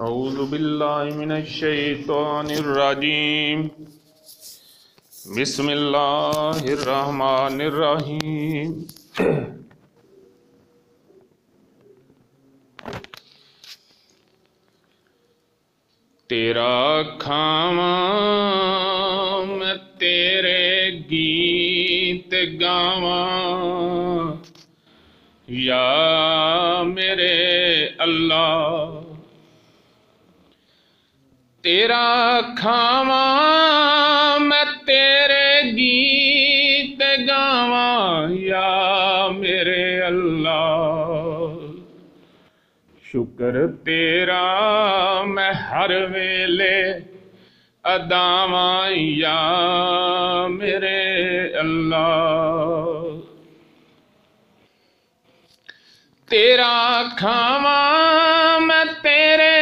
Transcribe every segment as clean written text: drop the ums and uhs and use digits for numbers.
اعوذ باللہ من الشیطان الرجیم بسم اللہ الرحمن الرحیم تیرا کھاواں میں تیرے گیت گاواں یا میرے اللہ، تیرا کھاواں میں تیرے گیت گاواں یا میرے اللہ، شکر تیرا میں ہر ویلے اداواں یا میرے اللہ، تیرا کھاواں میں تیرے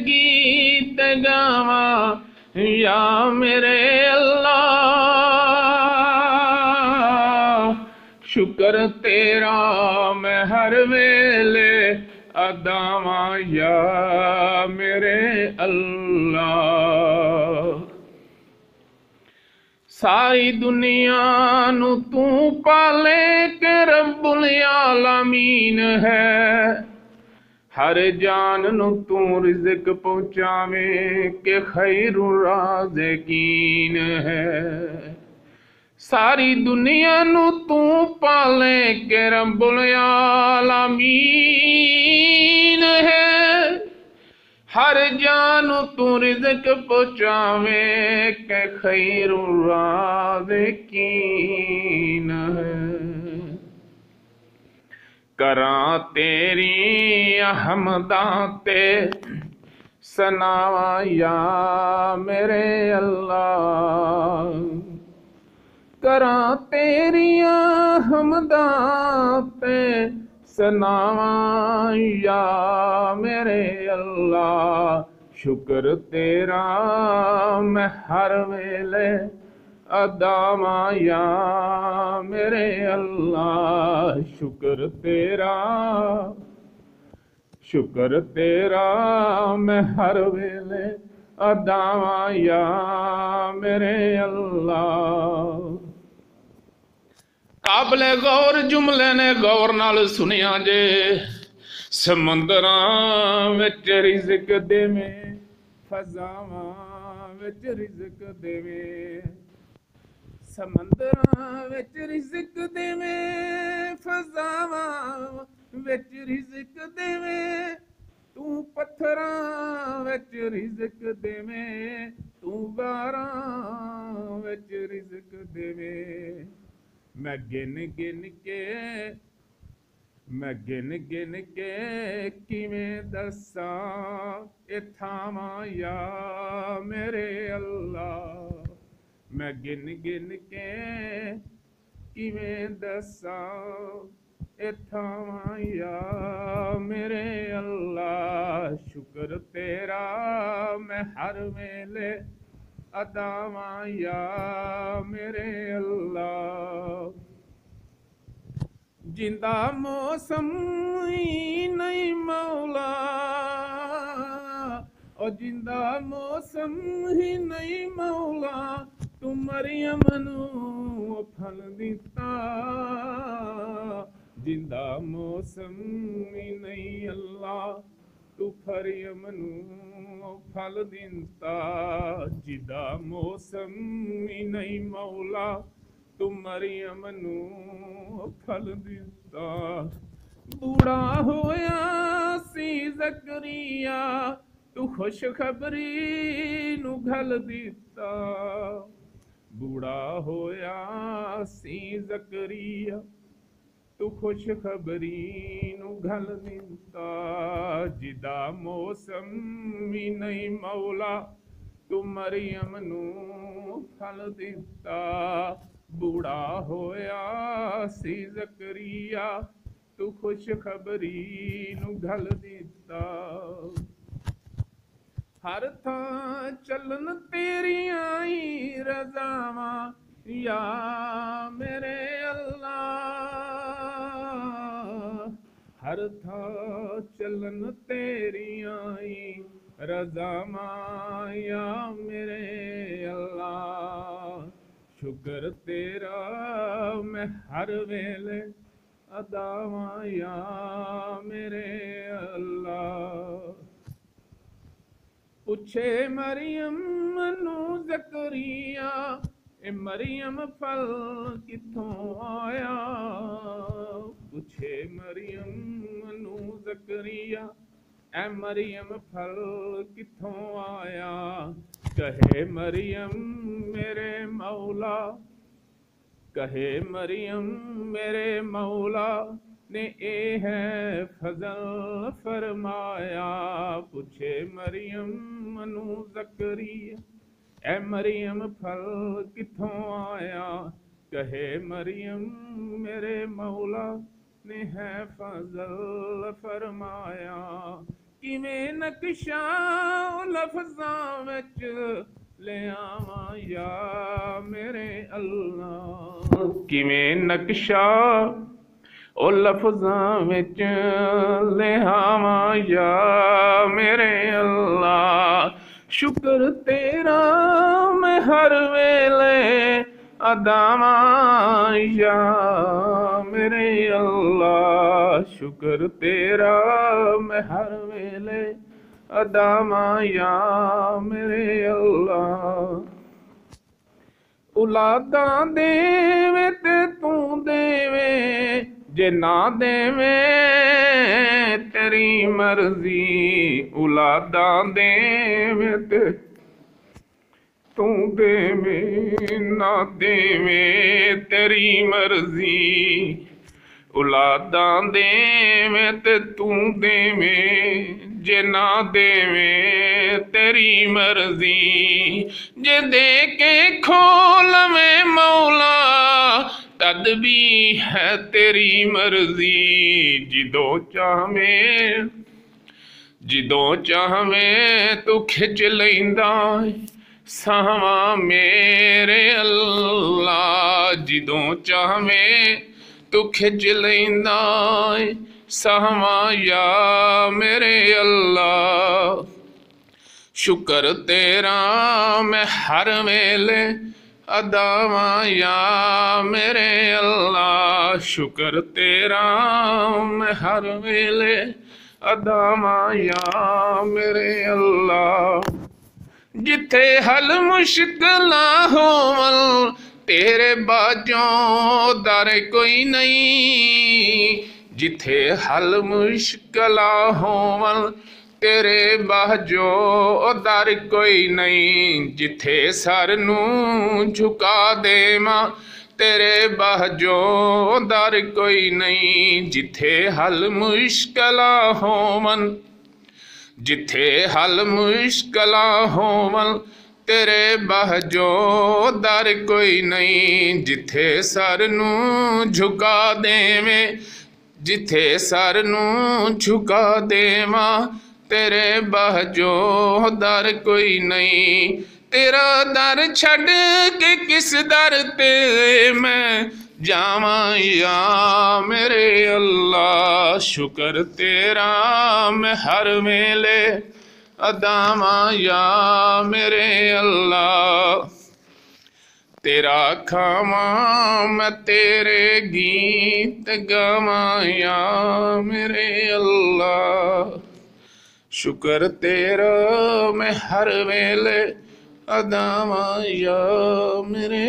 گیت گاواں یا میرے اللہ، شکر تیرا میں ہر ویلے اداواں یا میرے اللہ، ساری دنیا نو تو پالے کہ رب العالمین ہے، ہر جان نو تو رزق پہنچاویں کہ خیر الرازقین ہے، ساری دنیا نو تو پالے کہ رب العالمین ہے، ہر جان تو رزق پہنچاویں کہ خیر الرازقین ہے، کراں تیری حمداں تے ثناواں یا میرے اللہ، کراں تیری حمداں تے ثناواں یا میرے اللہ، شکر تیرا میں ہر ویلے اداواں یا میرے اللہ، شکر تیرا میں ہر ویلے اداواں یا میرے اللہ، قابل غور جملے نے غور نال سنیا جے، سمندراں وچ رزق دیویں فضاواں وچ رزق دیویں، سمندراں وچ رزق دیویں فضاواں وچ رزق دیویں، تو پتھراں وچ رزق دیویں، تو غاراں وچ رزق دیویں، میں گن گن کے کیویں دساں اے تھاواں یا میرے اللہ، میں گن کے کیویں دساں اے تھاواں یا میرے اللہ، شکر تیرا میں ہر ویلے اداواں یا میرے اللہ، جندہ موسم ہی نہیں مولا، اور جندہ موسم ہی نہیں مولا، تو مریم نو پھل دیتا، جندہ موسم ہی نہیں اللہ، تو مریم نو پھل دیتا، جندہ موسم ہی نہیں مولا، تو مریم نو پھل دیتا، بوڑھا ہویا سی زکریا، تو خوشخبری نو گھل دیتا، بوڑھا ہویا سی زکریا، تو خوشخبری نو گھل دیتا، جدا موسم بھی نہیں مولا، تو مریم نو پھل دیتا، بوڑھا ہویا سی زکریا، تو خوشخبری نو گھل دیتا، ہر تھاں چلن تیریاں ہی رضاواں یا میرے اللہ، ہر تھا چلن تیریاں رضا ماں یا میرے اللہ شکر تیرا میں ہر ویلے ادا واں یا میرے اللہ پوچھے مریم نو زکریا اے مریم پھل کتھوں آیا پوچھے مریم نو زکریا اے مریم پھل کتھوں آیا کہے مریم میرے مولا کہے مریم میرے مولا نے اے ہے فضل فرمایا پوچھے مریم منو زکریا اے مریم پھل کتھوں آیا کہے مریم میرے مولا نے ہے فضل فرمایا کیویں نقشہ لفظاں وچ لے آواں یا میرے اللہ کیویں نقشہ او لفظاں وچ لے آواں یا میرے اللہ شکر تیرا میں ہر ویلے ادا واں یا میرے اللہ شکر تیرا میں ہر ویلے ادا واں یا میرے اللہ اولاداں دیوے تے توں دیوے جے نہ دیویں تیری مرضی اولاداں دیویں تے توں دیویں نہ دیویں تیری مرضی اولاداں دیویں تے توں دیویں جے نہ دیویں تیری مرضی جے دے کے کھولویں مولا تد بھی ہے تیری مرضی جدوں چاہویں تو کھچ لیندا ساواں میرے اللہ جدوں چاہویں تو کھچ لیندا ساواں یا میرے اللہ شکر تیرا میں ہر ویلے ادا واں یا میرے اللہ شکر تیرا میں ہر ویلے ادا واں یا میرے اللہ جتھے حل مشکلاں ہون تیرے باجوں در کوئی نہیں جتھے حل مشکلاں ہون تیرے باجوں در کوئی نہیں جتھے سر نوں جھکا دیواں تیرے باجوں در کوئی نہیں جتھے حل مشکلاں ہون جتھے حل مشکلاں ہون تیرے باجوں در کوئی نہیں جتھے سر نوں جھکا دیویں جتھے سر نوں جھکا دیواں تیرے باجوں در کوئی نہیں تیرا در چھڈ کے کس در تے میں جاواں یا میرے اللہ شکر تیرا میں ہر ویلے ادا واں یا میرے اللہ تیرا کھاواں میں تیرے گیت گاواں یا میرے اللہ شکر تیرا میں ہر ویلے ادا واں یا میرے